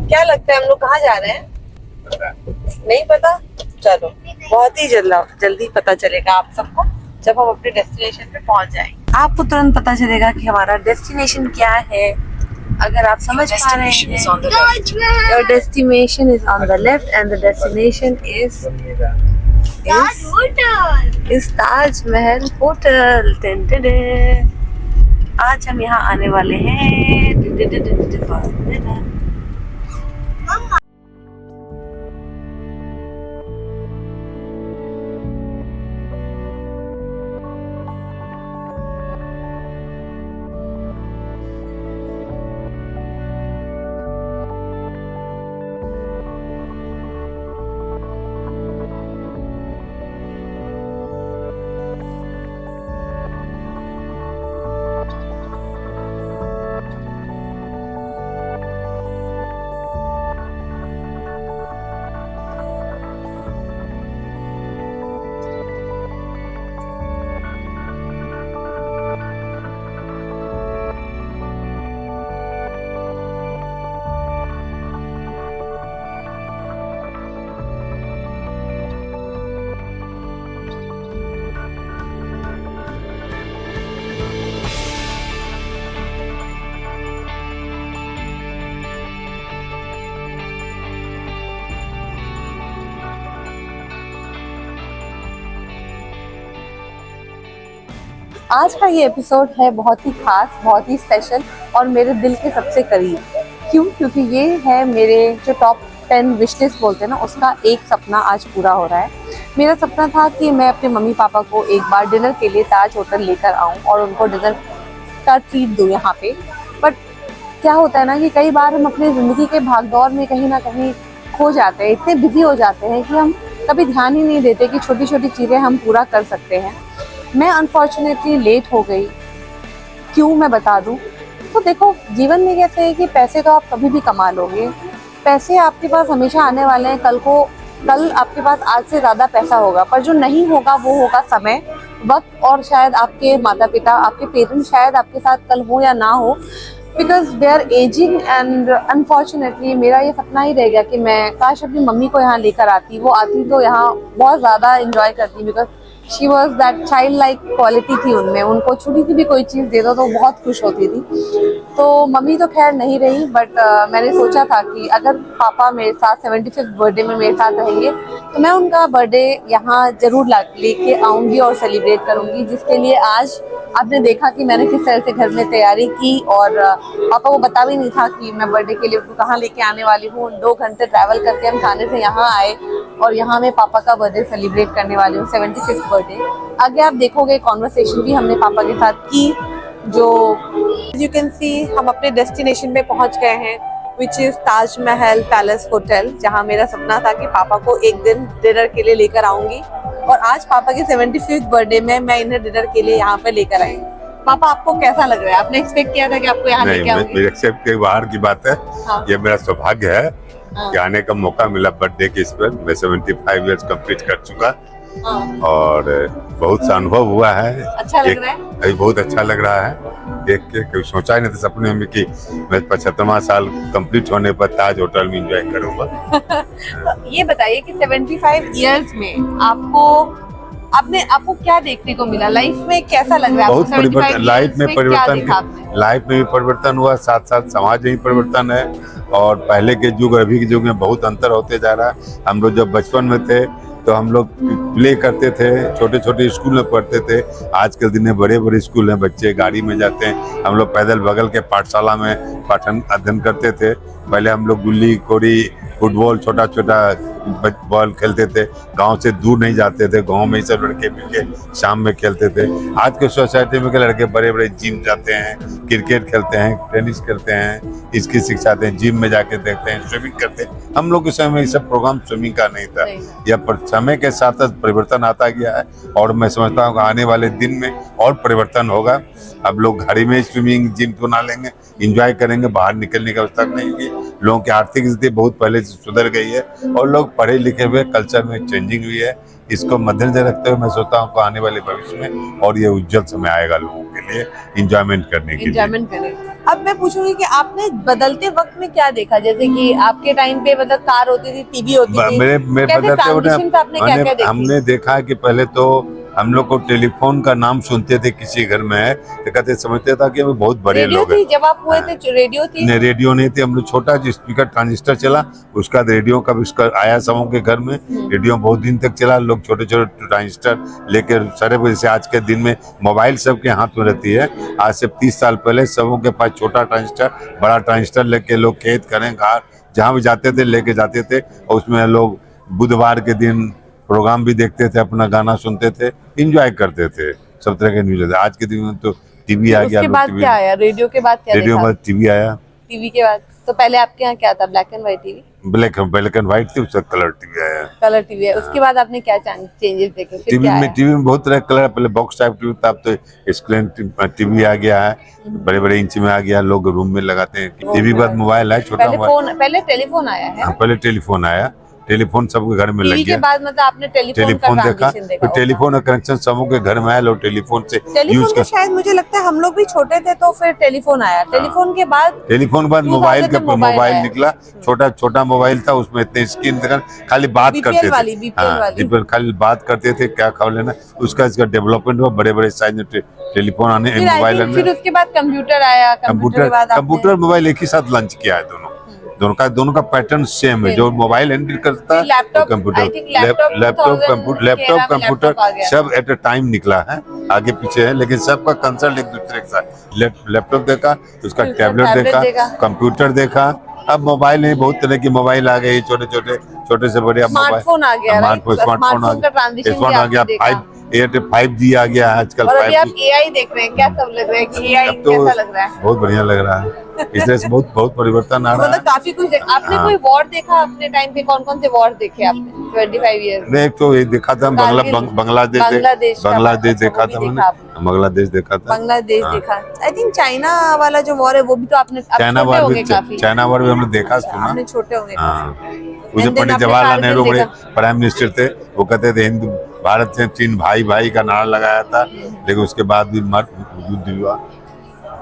क्या लगता है हम लोग कहाँ जा रहे हैं? नहीं पता। चलो बहुत ही जल्दी पता चलेगा आप सबको जब हम अपने डेस्टिनेशन पे पहुंच जाएंगे। आपको तुरंत पता चलेगा कि हमारा डेस्टिनेशन क्या है। अगर आप समझ पा रहे हैं, your destination is on the left and the destination is Taj Mahal hotel. आज हम यहाँ आने वाले हैं। आज का ये एपिसोड है बहुत ही खास, बहुत ही स्पेशल और मेरे दिल के सबसे करीब। क्यों? क्योंकि ये है मेरे जो टॉप 10 विश लिस्ट बोलते हैं ना, उसका एक सपना आज पूरा हो रहा है। मेरा सपना था कि मैं अपने मम्मी पापा को एक बार डिनर के लिए ताज होटल लेकर आऊँ और उनको डिनर का ट्रीट दूँ यहाँ पे। बट क्या होता है ना कि कई बार हम अपनी ज़िंदगी के भागदौड़ में कहीं ना कहीं खो जाते हैं, इतने बिजी हो जाते हैं कि हम कभी ध्यान ही नहीं देते कि छोटी छोटी चीज़ें हम पूरा कर सकते हैं। मैं अनफॉर्चुनेटली लेट हो गई। क्यों, मैं बता दूं। तो देखो, जीवन में कैसे है कि पैसे तो आप कभी भी कमा लोगे, पैसे आपके पास हमेशा आने वाले हैं। कल आपके पास आज से ज़्यादा पैसा होगा, पर जो नहीं होगा वो होगा समय, वक्त, और शायद आपके माता पिता, आपके पेरेंट्स शायद आपके साथ कल हो या ना हो, because they are ageing. And unfortunately मेरा ये सपना ही रह गया कि मैं काश अपनी मम्मी को यहाँ लेकर आती। वो आती तो यहाँ बहुत ज़्यादा इंजॉय करती, because she was that child like quality थी उनमें। उनको छोटी सी भी कोई चीज़ दे दो तो बहुत खुश होती थी। तो मम्मी तो खैर नहीं रही, बट मैंने सोचा था कि अगर पापा मेरे साथ 75th बर्थडे में मेरे साथ रहेंगे तो मैं उनका बर्थडे यहाँ ज़रूर लेके आऊँगी और सेलिब्रेट करूँगी। जिसके लिए आज आपने देखा कि मैंने किस तरह से घर में तैयारी की, और पापा को बता भी नहीं था कि मैं बर्थडे के लिए उनको कहाँ लेके आने वाली हूँ। 2 घंटे ट्रैवल करके हम थाने से यहाँ आए और यहाँ मैं पापा का बर्थडे सेलिब्रेट करने वाली हूँ, 75th बर्थडे। आगे आप देखोगे कॉन्वर्सेशन भी हमने पापा के साथ की। जो यू कैन सी हम अपने डेस्टिनेशन पे पहुँच गए हैं, which is Taj Mahal palace hotel, जहाँ मेरा सपना था कि पापा को एक दिन डिनर के लिए लेकर आऊँगी। और आज पापा के 75th बर्थडे में मैं इन्हें डिनर के लिए यहाँ पे लेकर आई। पापा, आपको कैसा लग रहा है? आपने एक्सपेक्ट किया था कि आपको यहाँ लेके आऊंगी? मेरे एक्सेप्ट के बाहर की बात है। हाँ। ये मेरा सौभाग्य है कि आने का मौका मिला बर्थडे के इस पर। मैं 75 इयर्स कंप्लीट कर चुका। हाँ। और बहुत सा अनुभव हुआ है। अच्छा लग रहा है? अभी बहुत अच्छा लग रहा है देख के। कभी सोचा ही नहीं था सपने में कि मैं 75वां साल कंप्लीट होने पर ताज होटल में एंजॉय करूंगा। तो ये बताइए कि 75 इयर्स में आपको क्या देखने को मिला? लाइफ में कैसा लग रहा है? बहुत परिवर्तन लाइफ में भी परिवर्तन हुआ, साथ साथ समाज में भी परिवर्तन है। और पहले के युग और अभी के युग में बहुत अंतर होते जा रहा है। हम लोग जब बचपन में थे तो हम लोग प्ले करते थे, छोटे छोटे स्कूल में पढ़ते थे। आज के दिन में बड़े बड़े स्कूल हैं, बच्चे गाड़ी में जाते हैं। हम लोग पैदल बगल के पाठशाला में पाठन अध्ययन करते थे। पहले हम लोग गुल्ली कोड़ी, फुटबॉल, छोटा छोटा बॉल खेलते थे। गांव से दूर नहीं जाते थे, गांव में ही सब लड़के मिलके शाम में खेलते थे। आज के सोसाइटी में के लड़के बड़े बड़े जिम जाते हैं, क्रिकेट खेलते हैं, टेनिस खेलते हैं, इसकी शिक्षाते हैं, जिम में जाके देखते हैं, स्विमिंग करते हैं। हम लोग के समय में ये सब प्रोग्राम स्विमिंग का नहीं था। यह समय के साथ साथ परिवर्तन आता गया है और मैं समझता हूँ आने वाले दिन में और परिवर्तन होगा। अब लोग घर में स्विमिंग जिम तो बना लेंगे, इंजॉय करेंगे, बाहर निकलने की अवस्था नहीं होगी। लोगों की आर्थिक स्थिति बहुत पहले से सुधर गई है और लोग पढ़े लिखे हुए, कल्चर में चेंजिंग हुई है। इसको मद्देनजर रखते हुए मैं सोचता हूँ आने वाले भविष्य में और ये उज्जवल समय आएगा लोगों के लिए इंजॉयमेंट करने के लिए। अब मैं पूछूंगी कि आपने बदलते वक्त में क्या देखा, जैसे कि आपके टाइम पे मतलब कार होती थी, टीवी होती थी, मेरे कैसे बदलते ट्रांजिशन आपने क्या क्या देखी? हमने देखा कि पहले तो हम लोग को टेलीफोन का नाम सुनते थे, किसी घर में है तो कहते समझते था कि हम बहुत बड़े रेडियो लोग हैं। थी जब आप हुए हाँ। थे, रेडियो थी? नहीं, रेडियो नहीं थी। हम लोग छोटा जो स्पीकर ट्रांजिस्टर चला, उसका रेडियो का आविष्कार आया सबों के घर में। रेडियो बहुत दिन तक चला, लोग छोटे छोटे ट्रांजिस्टर लेकर सारे, जैसे आज के दिन में मोबाइल सबके हाथ में रहती है, आज से 30 साल पहले सबों के पास छोटा ट्रांजिस्टर, बड़ा ट्रांजिस्टर लेके लोग खेत करें घाट जहाँ भी जाते थे लेके जाते थे, और उसमें लोग बुधवार के दिन प्रोग्राम भी देखते थे, अपना गाना सुनते थे, इंजॉय करते थे, सब तरह के न्यूज। आज के दिन में तो टीवी आ गया, उसके लोग बाद टीवी, क्या आया? रेडियो के बाद क्या रेडियो देखा? में टीवी आया। टीवी के बाद तो पहले आपके यहाँ क्या था? Black and white TV? Black and white थी, उसका कलर टीवी आया। कलर टीवी है। उसके बाद आपने क्या चेंजेस देखे? फिर क्या आया? टीवी में बहुत तरह का कलर, पहले बॉक्स टाइप टीवी था, अब तो स्क्रीन टीवी आ गया है, बड़े बड़े इंच में आ गया, लोग रूम में लगाते हैं। टीवी के बाद मोबाइल है, छोटा मोबाइल। पहले टेलीफोन आया है। पहले टेलीफोन आया, टेलीफोन सबके घर में लग टीवी के गया। बाद मतलब आपने टेलीफोन का देखा, ट्रांजिशन देखा? फिर टेलीफोन का कनेक्शन सबों के घर में आया, लोग टेलीफोन से यूज टेलीफोन तो शायद मुझे लगता है हम लोग भी छोटे थे तो फिर टेलीफोन आया। टेलीफोन के बाद मोबाइल 2000 में मोबाइल आया। निकला। छोटा छोटा मोबाइल था, उसमें इतने स्क्रीन देखा, खाली बात करते थे। बीपीएल वाली खाली बात करते थे, क्या खबर लेना। उसका इसका डेवलपमेंट हुआ, बड़े बड़े साइज में टेलीफोन आने, मोबाइल आने। फिर उसके बाद कंप्यूटर आया। कंप्यूटर के बाद कंप्यूटर मोबाइल एक ही साथ लॉन्च किया है। दोनों का पैटर्न सेम है। जो मोबाइल हैंडल करता है, कंप्यूटर, लैपटॉप कंप्यूटर सब एट अ टाइम निकला है, आगे पीछे है, लेकिन सबका कंसर्न एक दूसरे के साथ। लैपटॉप देखा तो उसका टैबलेट देखा, कंप्यूटर देखा। अब मोबाइल में बहुत तरह की मोबाइल आ गई, छोटे से बड़े स्मार्टफोन आ गया। स्मार्टफोन आ गया, 5G आ गया आजकल। और अभी आप एआई देख रहे हैं, क्या सब लग रहा है कि एआई कैसा लग रहा है? बहुत बढ़िया लग रहा है। इस तरह से बहुत परिवर्तन आ रहा है। मतलब काफी कुछ आपने कोई वॉर देखा अपने टाइम पे? कौन कौन से वॉर देखे आपने 25 ईयर्स में? एक तो ये देखा था बांग्लादेश देखा था मैंने। बांग्लादेश देखा था। बांग्लादेश देखा। आई थिंक चाइना वाला जो वॉर है वो भी तो आपने चाइना वार भी हमने देखा, सुना। आपने छोटे होंगे मुझे पंडित जवाहरलाल नेहरू बड़े प्राइम मिनिस्टर थे, वो कहते थे हिंदू भारत से चीन भाई भाई का नारा लगाया था, लेकिन उसके बाद भी युद्ध हुआ।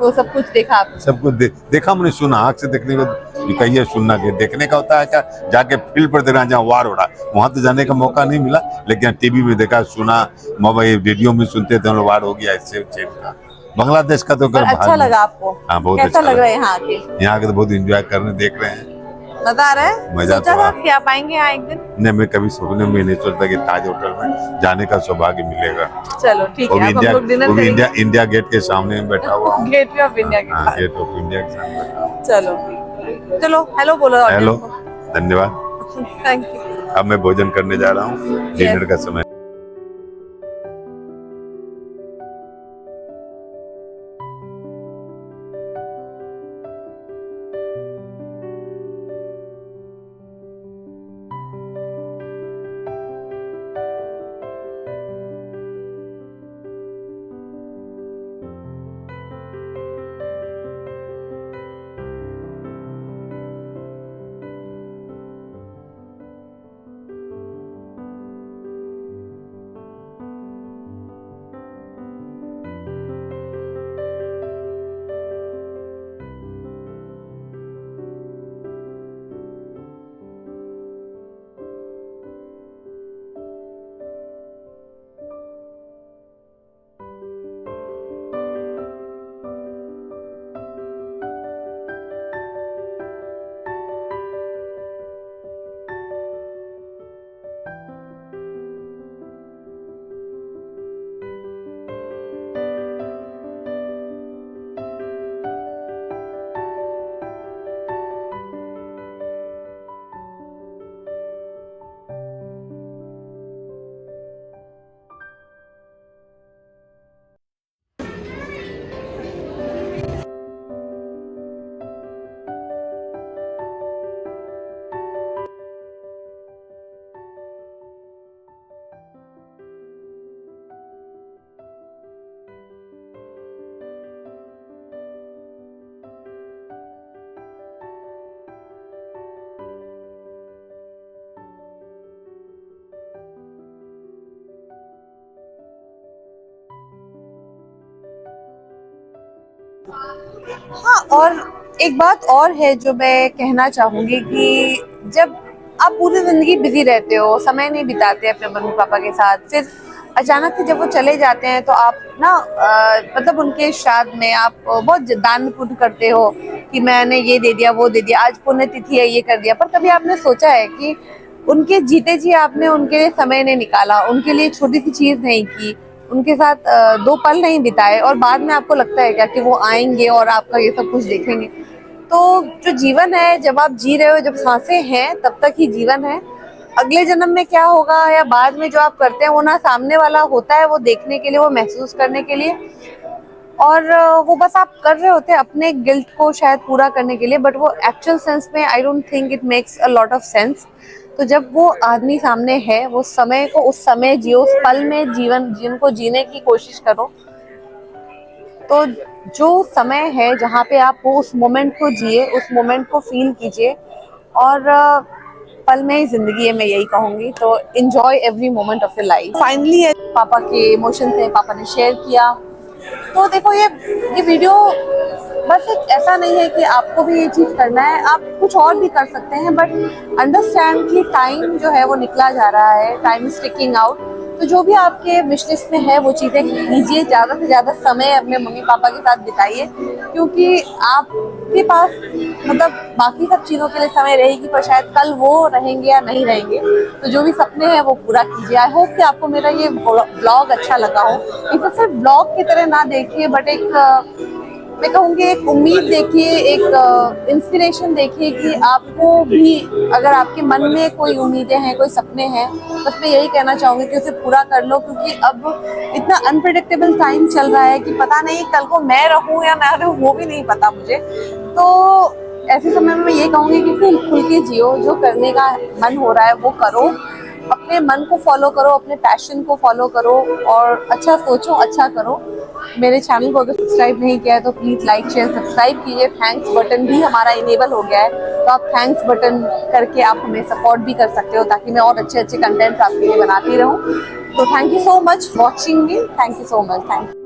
वो सब कुछ देखा आपने? सब कुछ देखा मैंने, सुना। आँख से देखने को कहिए, सुनना के देखने का होता है क्या? जाके फील्ड पर देखना, जहाँ वार हो रहा वहां तो जाने का मौका नहीं मिला, लेकिन टीवी में देखा, सुना, मोबाइल रेडियो में सुनते थे वार हो गया इससे चीन का। बांग्लादेश का तो अच्छा लगा आपको? हाँ, बहुत कैसा अच्छा लग रहा है यहाँ आके? यहाँ के तो बहुत एंजॉय करने देख रहे हैं। मजा आ रहा है? मजा सोचा था कि आप आएंगे यहाँ एक दिन? नहीं, मैं कभी सपने में नहीं सोचता कि ताज होटल में जाने का सौभाग्य मिलेगा। चलो ठीक है, अब हम लोग डिनर करेंगे। इंडिया गेट के सामने बैठा हुआ हूँ। गेट ऑफ इंडिया के पास। गेट ऑफ इंडिया के सामने बैठा हूँ। चलो हेलो बोलो। हेलो, धन्यवाद। Thank you. अब मैं भोजन करने जा रहा हूँ, डिनर का समय। हाँ, और एक बात और है जो मैं कहना चाहूंगी कि जब आप पूरी जिंदगी बिजी रहते हो, समय नहीं बिताते अपने मम्मी पापा के साथ, फिर अचानक से जब वो चले जाते हैं तो आप ना मतलब उनके श्राद्ध में आप बहुत दान पुण्य करते हो कि मैंने ये दे दिया, वो दे दिया, आज पुण्यतिथि है, ये कर दिया। पर कभी आपने सोचा है कि उनके जीते जी आपने उनके लिए समय नहीं निकाला, उनके लिए छोटी सी चीज नहीं की, उनके साथ 2 पल नहीं बिताए, और बाद में आपको लगता है क्या कि वो आएंगे और आपका ये सब कुछ देखेंगे? तो जो जीवन है, जब आप जी रहे हो, जब सांसें हैं, तब तक ही जीवन है। अगले जन्म में क्या होगा या बाद में जो आप करते हैं वो ना सामने वाला होता है वो देखने के लिए, वो महसूस करने के लिए, और वो बस आप कर रहे होते हैं अपने गिल्ट को शायद पूरा करने के लिए, बट वो एक्चुअल सेंस में I don't think it makes a lot of sense. तो जब वो आदमी सामने है, वो समय को उस समय जियो, उस पल में जीवन को जीने की कोशिश करो। तो जो समय है जहाँ पे आप वो उस मोमेंट को जिए, उस मोमेंट को फील कीजिए, और पल में ही जिंदगी है, मैं यही कहूंगी। तो enjoy every moment of your life. Finally पापा के इमोशन थे, पापा ने शेयर किया। तो देखो, ये वीडियो बस एक ऐसा नहीं है कि आपको भी ये चीज करना है, आप कुछ और भी कर सकते हैं, बट अंडरस्टैंड कि टाइम जो है वो निकला जा रहा है, टाइम इज टिकिंग आउट। तो जो भी आपके विश लिस्ट में है वो चीजें कीजिए, ज्यादा से ज्यादा समय अपने मम्मी पापा के साथ बिताइए, क्योंकि आपके पास मतलब बाकी सब चीजों के लिए समय रहेगी, पर शायद कल वो रहेंगे या नहीं रहेंगे। तो जो भी सपने हैं वो पूरा कीजिए। आई होप कि आपको मेरा ये व्लॉग अच्छा लगा हो। इसे सिर्फ व्लॉग की तरह ना देखिए, बट एक मैं कहूँगी एक उम्मीद देखिए, एक इंस्पिरेशन देखिए कि आपको भी अगर आपके मन में कोई उम्मीदें हैं, कोई सपने हैं, बस मैं यही कहना चाहूँगी कि उसे पूरा कर लो, क्योंकि अब इतना अनप्रेडिक्टेबल टाइम चल रहा है कि पता नहीं कल को मैं रहूँ या ना रहूँ, वो भी नहीं पता मुझे। तो ऐसे समय में मैं ये कहूँगी कि खुल के जियो, जो करने का मन हो रहा है वो करो, अपने मन को फॉलो करो, अपने पैशन को फॉलो करो, और अच्छा सोचो, अच्छा करो। मेरे चैनल को अगर सब्सक्राइब नहीं किया है तो प्लीज लाइक शेयर सब्सक्राइब कीजिए। थैंक्स बटन भी हमारा इनेबल हो गया है, तो आप थैंक्स बटन करके आप हमें सपोर्ट भी कर सकते हो, ताकि मैं और अच्छे अच्छे कंटेंट्स आपके लिए बनाती रहूं। तो thank you so much watching me, thank you so much, thank you.